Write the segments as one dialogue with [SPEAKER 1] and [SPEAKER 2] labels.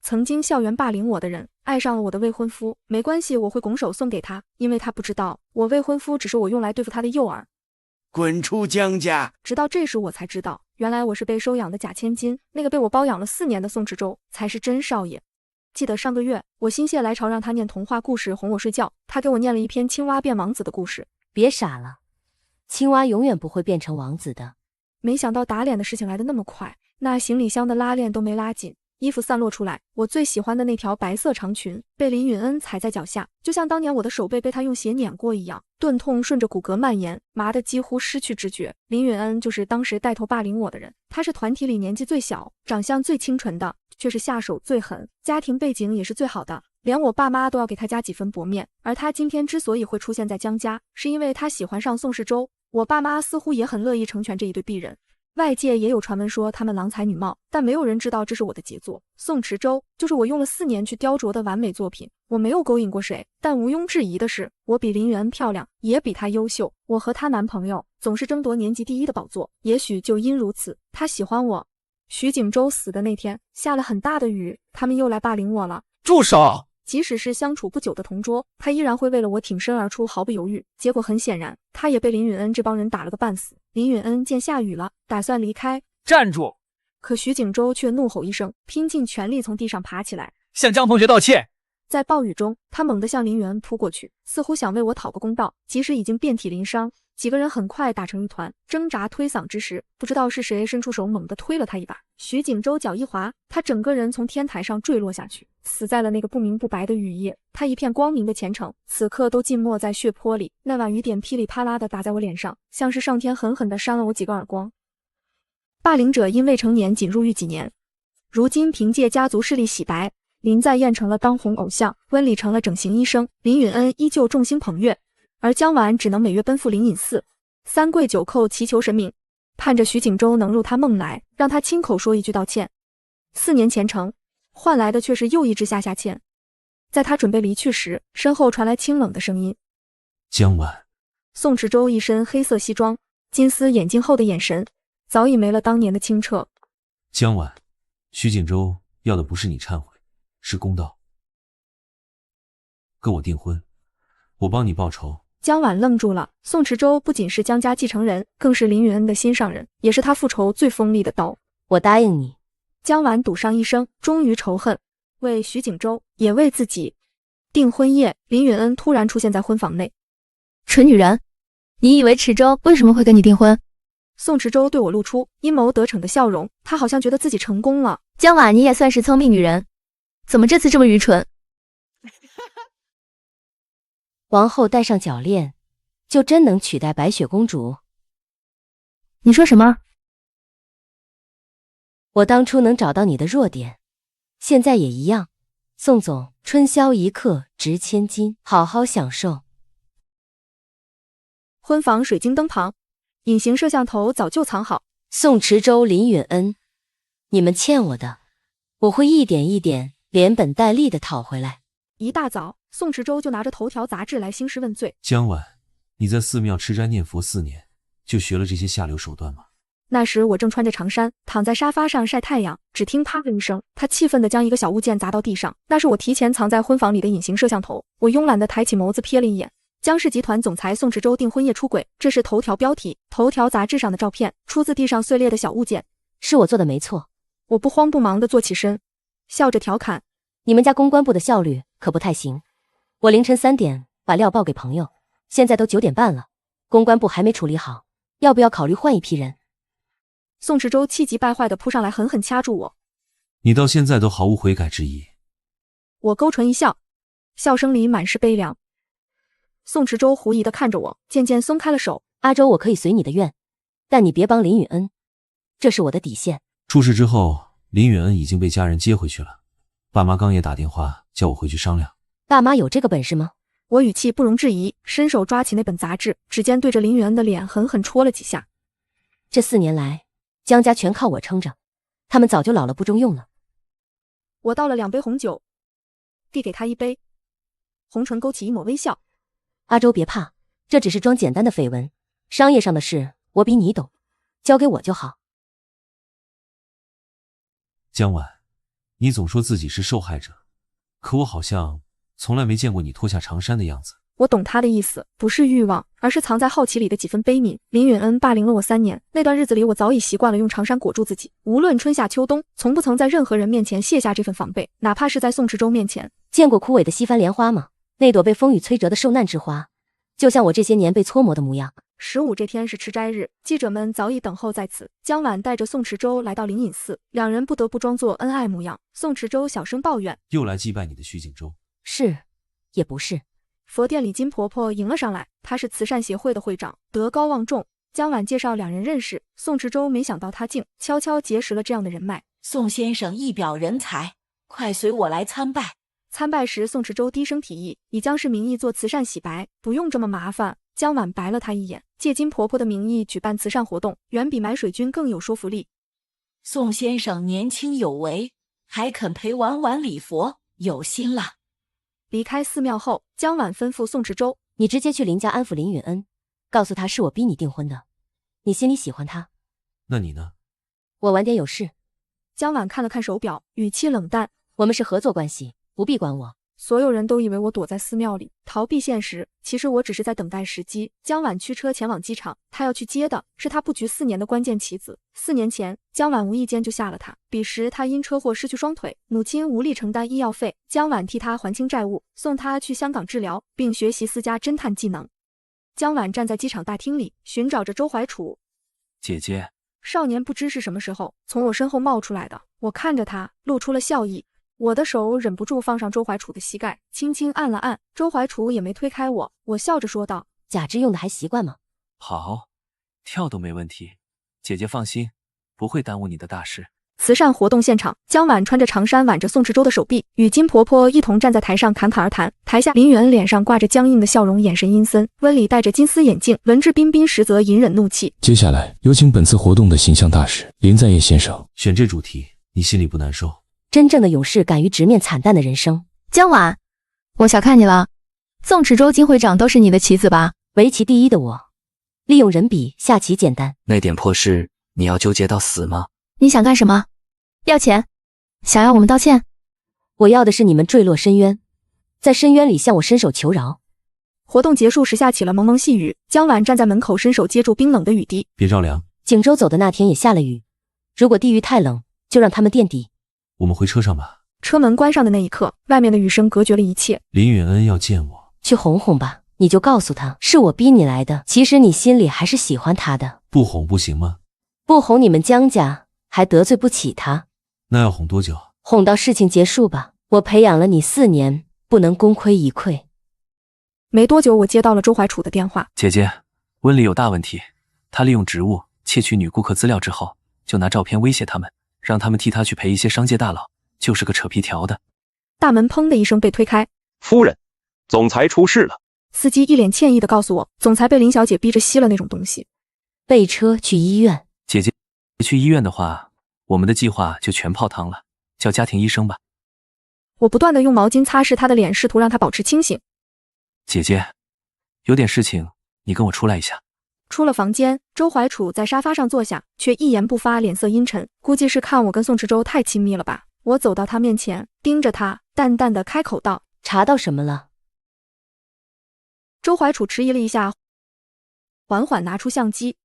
[SPEAKER 1] 曾经校园霸凌我的人爱上了我的未婚夫，没关系，我会拱手送给他，因为他不知道我未婚夫只是我用来对付他的诱饵。
[SPEAKER 2] 滚出江家！
[SPEAKER 1] 直到这时我才知道，原来我是被收养的假千金，那个被我包养了4年的宋池洲才是真少爷。记得上个月我心血来潮让他念童话故事哄我睡觉，他给我念了一篇青蛙变王子的故事。
[SPEAKER 3] 别傻了，青蛙永远不会变成王子的。
[SPEAKER 1] 没想到打脸的事情来得那么快，那行李箱的拉链都没拉紧，衣服散落出来，我最喜欢的那条白色长裙被林允恩踩在脚下，就像当年我的手背被他用鞋碾过一样，钝痛顺着骨骼蔓延，麻得几乎失去知觉。林允恩就是当时带头霸凌我的人，他是团体里年纪最小，长相最清纯的，却是下手最狠，家庭背景也是最好的，连我爸妈都要给他加几分薄面。而他今天之所以会出现在江家，是因为他喜欢上宋世洲，我爸妈似乎也很乐意成全这一对璧人。外界也有传闻说他们郎才女貌，但没有人知道这是我的杰作。宋池洲就是我用了4年去雕琢的完美作品。我没有勾引过谁，但毋庸置疑的是，我比林允恩漂亮，也比她优秀。我和她男朋友总是争夺年级第1的宝座，也许就因如此，她喜欢我。徐景洲死的那天，下了很大的雨，他们又来霸凌我了。
[SPEAKER 4] 住手！
[SPEAKER 1] 即使是相处不久的同桌，他依然会为了我挺身而出，毫不犹豫。结果很显然，他也被林允恩这帮人打了个半死。林允恩见下雨了，打算离开。
[SPEAKER 4] 站住！
[SPEAKER 1] 可徐景洲却怒吼一声，拼尽全力从地上爬起来，
[SPEAKER 4] 向江同学道歉。
[SPEAKER 1] 在暴雨中，他猛地向林允恩扑过去，似乎想为我讨个公道，即使已经遍体鳞伤。几个人很快打成一团，挣扎推搡之时，不知道是谁伸出手猛地推了他一把，徐景洲脚一滑，他整个人从天台上坠落下去，死在了那个不明不白的雨夜。他一片光明的前程，此刻都浸没在血泊里。那晚雨点噼里啪啦地打在我脸上，像是上天狠狠地扇了我几个耳光。霸凌者因未成年仅入狱几年，如今凭借家族势力洗白，林在燕成了当红偶像，温里成了整形医生，林允恩依旧众星捧月，而江晚只能每月奔赴灵隐寺3跪9叩祈求神明，盼着徐景洲能入他梦来，让他亲口说一句道歉。4年前程，换来的却是又一支下签。在他准备离去时，身后传来清冷的声音：
[SPEAKER 5] 江晚。
[SPEAKER 1] 宋池洲一身黑色西装，金丝眼镜后的眼神早已没了当年的清澈。
[SPEAKER 5] 江晚，徐景洲要的不是你忏悔，是公道。跟我订婚，我帮你报仇。
[SPEAKER 1] 江晚愣住了，宋池洲不仅是江家继承人，更是林允恩的心上人，也是他复仇最锋利的刀。
[SPEAKER 3] 我答应你。
[SPEAKER 1] 江晚赌上一生，终于仇恨，为徐景洲，也为自己。订婚夜，林允恩突然出现在婚房内。
[SPEAKER 6] 蠢女人，你以为池洲为什么会跟你订婚？
[SPEAKER 1] 宋池洲对我露出阴谋得逞的笑容，他好像觉得自己成功了。
[SPEAKER 6] 江晚，你也算是聪明女人，怎么这次这么愚蠢？
[SPEAKER 3] 王后戴上脚链，就真能取代白雪公主？
[SPEAKER 6] 你说什么？
[SPEAKER 3] 我当初能找到你的弱点，现在也一样。宋总，春宵一刻值千金，好好享受。
[SPEAKER 1] 婚房水晶灯旁，隐形摄像头早就藏好。
[SPEAKER 3] 宋池洲、林允恩，你们欠我的，我会一点一点连本带利的讨回来。
[SPEAKER 1] 一大早，宋池洲就拿着头条杂志来兴师问罪。
[SPEAKER 5] 江晚，你在寺庙吃斋念佛4年，就学了这些下流手段吗？
[SPEAKER 1] 那时我正穿着长衫，躺在沙发上晒太阳，只听啪的一声，他气愤地将一个小物件砸到地上，那是我提前藏在婚房里的隐形摄像头。我慵懒地抬起眸子瞥了一眼，江氏集团总裁宋池洲订婚夜出轨，这是头条标题。头条杂志上的照片出自地上碎裂的小物件。
[SPEAKER 3] 是我做的没错。
[SPEAKER 1] 我不慌不忙地坐起身，笑着调侃：
[SPEAKER 3] 你们家公关部的效率可不太行。我凌晨3点把料报给朋友，现在都9点半了，公关部还没处理好，要不要考虑换一批人？
[SPEAKER 1] 宋池洲气急败坏地扑上来，狠狠掐住我。
[SPEAKER 5] 你到现在都毫无悔改之意。
[SPEAKER 1] 我勾唇一笑，笑声里满是悲凉。宋池洲狐疑地看着我，渐渐松开了手。
[SPEAKER 3] 阿周，我可以随你的愿，但你别帮林允恩，这是我的底线。
[SPEAKER 5] 出事之后，林允恩已经被家人接回去了，爸妈刚也打电话叫我回去商量。
[SPEAKER 3] 爸妈有这个本事吗？
[SPEAKER 1] 我语气不容置疑，伸手抓起那本杂志，指尖对着林允恩的脸狠狠戳了几下。
[SPEAKER 3] 这4年来，江家全靠我撑着，他们早就老了不中用了。
[SPEAKER 1] 我倒了2杯红酒，递给他一杯，红唇勾起一抹微笑。
[SPEAKER 3] 阿周别怕，这只是桩简单的绯闻，商业上的事我比你懂，交给我就好。
[SPEAKER 5] 江晚，你总说自己是受害者，可我好像从来没见过你脱下长衫的样子。
[SPEAKER 1] 我懂他的意思，不是欲望，而是藏在好奇里的几分悲悯。林允恩霸凌了我3年，那段日子里，我早已习惯了用长衫裹住自己，无论春夏秋冬，从不曾在任何人面前卸下这份防备，哪怕是在宋池洲面前。
[SPEAKER 3] 见过枯萎的西番莲花吗？那朵被风雨摧折的受难之花，就像我这些年被搓磨的模样。
[SPEAKER 1] 15这天是吃斋日，记者们早已等候在此。江晚带着宋池洲来到灵隐寺，两人不得不装作恩爱模样。宋池洲小声抱怨：“
[SPEAKER 5] 又来祭拜你的徐景洲。”
[SPEAKER 3] 是，也不是。
[SPEAKER 1] 佛殿里金婆婆迎了上来，她是慈善协会的会长，德高望重。江晚介绍两人认识，宋池洲没想到他竟悄悄结识了这样的人脉。
[SPEAKER 4] 宋先生一表人才，快随我来参拜。
[SPEAKER 1] 参拜时，宋池洲低声提议，以江氏名义做慈善洗白，不用这么麻烦。江晚白了他一眼，借金婆婆的名义举办慈善活动，远比买水军更有说服力。
[SPEAKER 4] 宋先生年轻有为，还肯陪晚晚礼佛，有心了。
[SPEAKER 1] 离开寺庙后，江晚吩咐宋池洲：“
[SPEAKER 3] 你直接去林家安抚林允恩，告诉他是我逼你订婚的，你心里喜欢他。
[SPEAKER 5] 那你呢？”
[SPEAKER 3] 我晚点有事。
[SPEAKER 1] 江晚看了看手表，语气冷淡：“
[SPEAKER 3] 我们是合作关系，不必管我。”
[SPEAKER 1] 所有人都以为我躲在寺庙里逃避现实，其实我只是在等待时机。江晚驱车前往机场，他要去接的是他布局4年的关键棋子。4年前，江晚无意间就下了他，彼时他因车祸失去双腿，母亲无力承担医药费，江晚替他还清债务，送他去香港治疗，并学习私家侦探技能。江晚站在机场大厅里，寻找着周怀楚。
[SPEAKER 7] 姐姐，
[SPEAKER 1] 少年不知是什么时候从我身后冒出来的，我看着他，露出了笑意。我的手忍不住放上周怀楚的膝盖，轻轻按了按，周怀楚也没推开我。我笑着说道：“
[SPEAKER 3] 假肢用的还习惯吗？”“
[SPEAKER 7] 好，跳都没问题。姐姐放心，不会耽误你的大事。”
[SPEAKER 1] 慈善活动现场，江晚穿着长衫挽着宋池洲的手臂，与金婆婆一同站在台上侃侃而谈。台下林允恩脸上挂着僵硬的笑容，眼神阴森。温里戴着金丝眼镜，文质彬彬，实则隐忍怒气。
[SPEAKER 8] 接下来有请本次活动的形象大使林在业先生。
[SPEAKER 5] 选这主题，你心里不难受？
[SPEAKER 3] 真正的勇士敢于直面惨淡的人生。
[SPEAKER 6] 江晚，我小看你了。宋池洲金会长都是你的棋子吧？
[SPEAKER 3] 围棋第一的我，利用人比下棋简单。
[SPEAKER 7] 那点破事，你要纠结到死吗？
[SPEAKER 6] 你想干什么？要钱？想要我们道歉？
[SPEAKER 3] 我要的是你们坠落深渊，在深渊里向我伸手求饶。
[SPEAKER 1] 活动结束时下起了蒙蒙细雨，江晚站在门口伸手接住冰冷的雨滴。
[SPEAKER 5] 别着凉。
[SPEAKER 3] 景州走的那天也下了雨，如果地狱太冷，就让他们垫底。
[SPEAKER 5] 我们回车上吧。
[SPEAKER 1] 车门关上的那一刻，外面的雨声隔绝了一切。
[SPEAKER 5] 林允恩要见我，
[SPEAKER 3] 去哄哄吧，你就告诉他是我逼你来的，其实你心里还是喜欢他的。
[SPEAKER 5] 不哄不行吗？
[SPEAKER 3] 不哄你们江家还得罪不起他。
[SPEAKER 5] 那要哄多久？
[SPEAKER 3] 哄到事情结束吧。我培养了你4年，不能功亏一篑。
[SPEAKER 1] 没多久，我接到了周怀楚的电话。
[SPEAKER 7] 姐姐，温里有大问题，他利用职务窃取女顾客资料之后，就拿照片威胁他们，让他们替他去陪一些商界大佬，就是个扯皮条的。
[SPEAKER 1] 大门砰的一声被推开。
[SPEAKER 9] 夫人，总裁出事了。
[SPEAKER 1] 司机一脸歉意地告诉我，总裁被林小姐逼着吸了那种东西。
[SPEAKER 3] 备车去医院。
[SPEAKER 7] 姐姐，去医院的话，我们的计划就全泡汤了，叫家庭医生吧。
[SPEAKER 1] 我不断地用毛巾擦拭他的脸，试图让他保持清醒。
[SPEAKER 7] 姐姐，有点事情，你跟我出来一下。
[SPEAKER 1] 出了房间，周怀楚在沙发上坐下，却一言不发，脸色阴沉，估计是看我跟宋池洲太亲密了吧。我走到他面前，盯着他，淡淡的开口道：“
[SPEAKER 3] 查到什么了？”
[SPEAKER 1] 周怀楚迟疑了一下，缓缓拿出相机。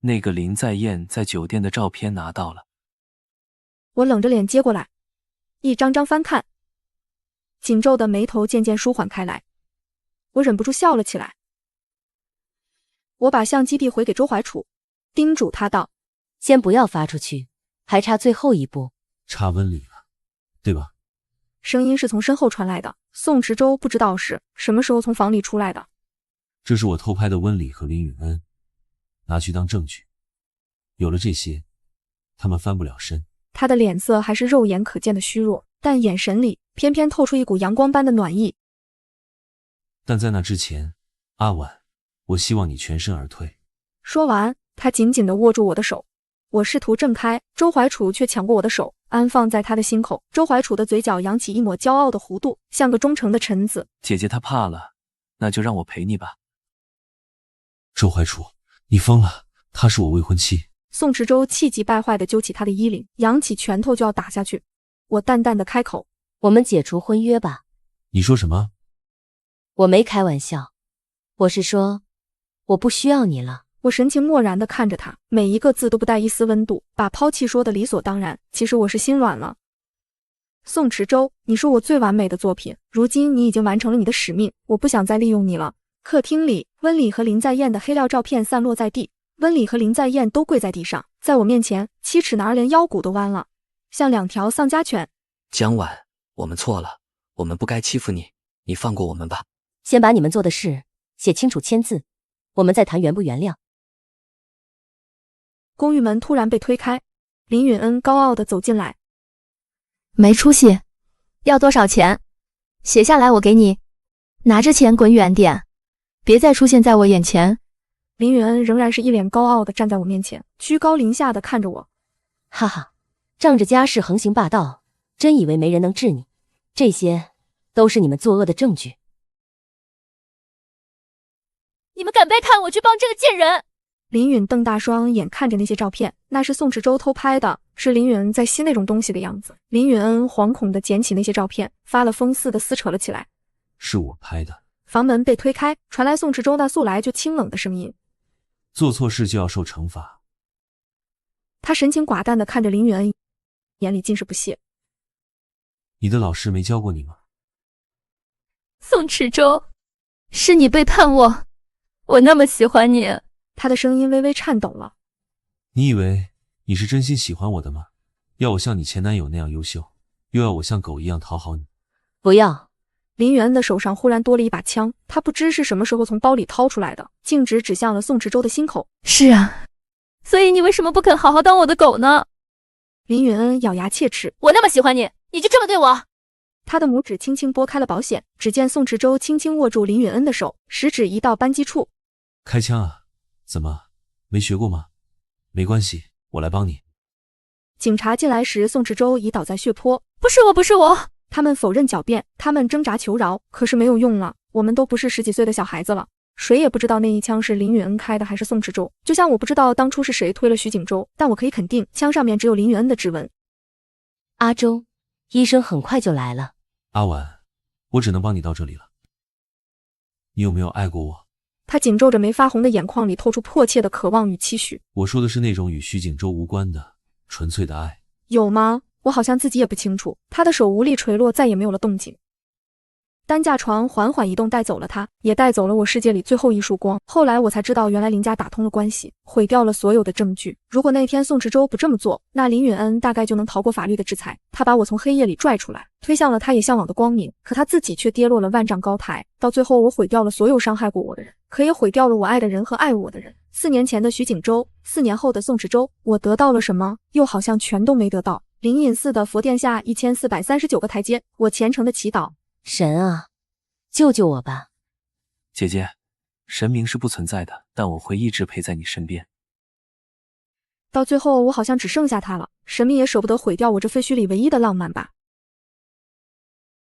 [SPEAKER 7] 那个林在燕在酒店的照片拿到了。
[SPEAKER 1] 我冷着脸接过来，一张张翻看，紧皱的眉头渐渐舒缓开来，我忍不住笑了起来。我把相机递回给周怀楚，叮嘱他道：“
[SPEAKER 3] 先不要发出去，还差最后一步。”
[SPEAKER 5] 查温里了，对吧？
[SPEAKER 1] 声音是从身后传来的，宋池洲不知道是什么时候从房里出来的。
[SPEAKER 5] 这是我偷拍的温里和林允恩，拿去当证据。有了这些，他们翻不了身。
[SPEAKER 1] 他的脸色还是肉眼可见的虚弱，但眼神里偏偏透出一股阳光般的暖意。
[SPEAKER 5] 但在那之前，阿婉，我希望你全身而退。
[SPEAKER 1] 说完，他紧紧地握住我的手。我试图挣开，周怀楚却抢过我的手，安放在他的心口。周怀楚的嘴角扬起一抹骄傲的弧度，像个忠诚的臣子。
[SPEAKER 7] 姐姐她怕了，那就让我陪你吧。
[SPEAKER 5] 周怀楚，你疯了，她是我未婚妻。
[SPEAKER 1] 宋池洲气急败坏地揪起他的衣领，扬起拳头就要打下去。我淡淡的开口：“
[SPEAKER 3] 我们解除婚约吧。”
[SPEAKER 5] 你说什么？
[SPEAKER 3] 我没开玩笑，我是说，我不需要你了。
[SPEAKER 1] 我神情漠然地看着他，每一个字都不带一丝温度，把抛弃说的理所当然。其实我是心软了。宋池洲，你是我最完美的作品，如今你已经完成了你的使命，我不想再利用你了。客厅里，温里和林在燕的黑料照片散落在地，温里和林在燕都跪在地上，在我面前7尺男儿连腰骨都弯了，像2条丧家犬。
[SPEAKER 10] 江晚，我们错了，我们不该欺负你，你放过我们吧。
[SPEAKER 3] 先把你们做的事写清楚签字，我们再谈原不原谅。
[SPEAKER 1] 公寓门突然被推开，林允恩高傲地走进来。
[SPEAKER 6] 没出息，要多少钱？写下来我给你，拿着钱滚远点，别再出现在我眼前。
[SPEAKER 1] 林允恩仍然是一脸高傲地站在我面前，居高临下地看着我。
[SPEAKER 3] 哈哈，仗着家世横行霸道，真以为没人能治你？这些都是你们作恶的证据。
[SPEAKER 6] 你们敢背叛我去帮这个贱人？
[SPEAKER 1] 林允瞪大双眼看着那些照片，那是宋池洲偷拍的，是林允恩在吸那种东西的样子。林允恩惶恐地捡起那些照片，发了疯似的撕扯了起来。
[SPEAKER 5] 是我拍的。
[SPEAKER 1] 房门被推开，传来宋池洲那素来就清冷的声音：
[SPEAKER 5] 做错事就要受惩罚。
[SPEAKER 1] 他神情寡淡地看着林允恩，眼里尽是不屑。
[SPEAKER 5] 你的老师没教过你吗？
[SPEAKER 6] 宋池洲，是你背叛我，我那么喜欢你。
[SPEAKER 1] 他的声音微微颤抖了。
[SPEAKER 5] 你以为你是真心喜欢我的吗？要我像你前男友那样优秀，又要我像狗一样讨好你？
[SPEAKER 3] 不要！
[SPEAKER 1] 林允恩的手上忽然多了一把枪，他不知是什么时候从包里掏出来的，径直指向了宋池洲的心口。
[SPEAKER 6] 是啊，所以你为什么不肯好好当我的狗呢？
[SPEAKER 1] 林允恩咬牙切齿。
[SPEAKER 6] 我那么喜欢你，你就这么对我？
[SPEAKER 1] 他的拇指轻轻拨开了保险，只见宋池洲轻轻握住林允恩的手，食指移到扳机处。
[SPEAKER 5] 开枪啊？怎么，没学过吗？没关系，我来帮你。
[SPEAKER 1] 警察进来时，宋池洲已倒在血泊。
[SPEAKER 6] 不是我，不是我。
[SPEAKER 1] 他们否认狡辩，他们挣扎求饶，可是没有用了。我们都不是10几岁的小孩子了，谁也不知道那一枪是林允恩开的还是宋池洲。就像我不知道当初是谁推了徐景洲，但我可以肯定，枪上面只有林允恩的指纹。
[SPEAKER 3] 阿周，医生很快就来了。
[SPEAKER 5] 阿婉，我只能帮你到这里了。你有没有爱过我？
[SPEAKER 1] 他紧皱着没发红的眼眶里透出迫切的渴望与期许。
[SPEAKER 5] 我说的是那种与徐景洲无关的纯粹的爱。
[SPEAKER 1] 有吗？我好像自己也不清楚。他的手无力垂落，再也没有了动静。担架床缓缓移动，带走了他，也带走了我世界里最后一束光。后来我才知道，原来林家打通了关系，毁掉了所有的证据。如果那天宋池洲不这么做，那林允恩大概就能逃过法律的制裁。他把我从黑夜里拽出来，推向了他也向往的光明，可他自己却跌落了万丈高台。到最后，我毁掉了所有伤害过我的人，可也毁掉了我爱的人和爱我的人。4年前的徐景洲，4年后的宋池洲，我得到了什么？又好像全都没得到。灵隐寺的佛殿下1439个台阶，我虔诚的祈祷：
[SPEAKER 3] 神啊，救救我吧！
[SPEAKER 7] 姐姐，神明是不存在的，但我会一直陪在你身边。
[SPEAKER 1] 到最后，我好像只剩下他了，神明也舍不得毁掉我这废墟里唯一的浪漫吧。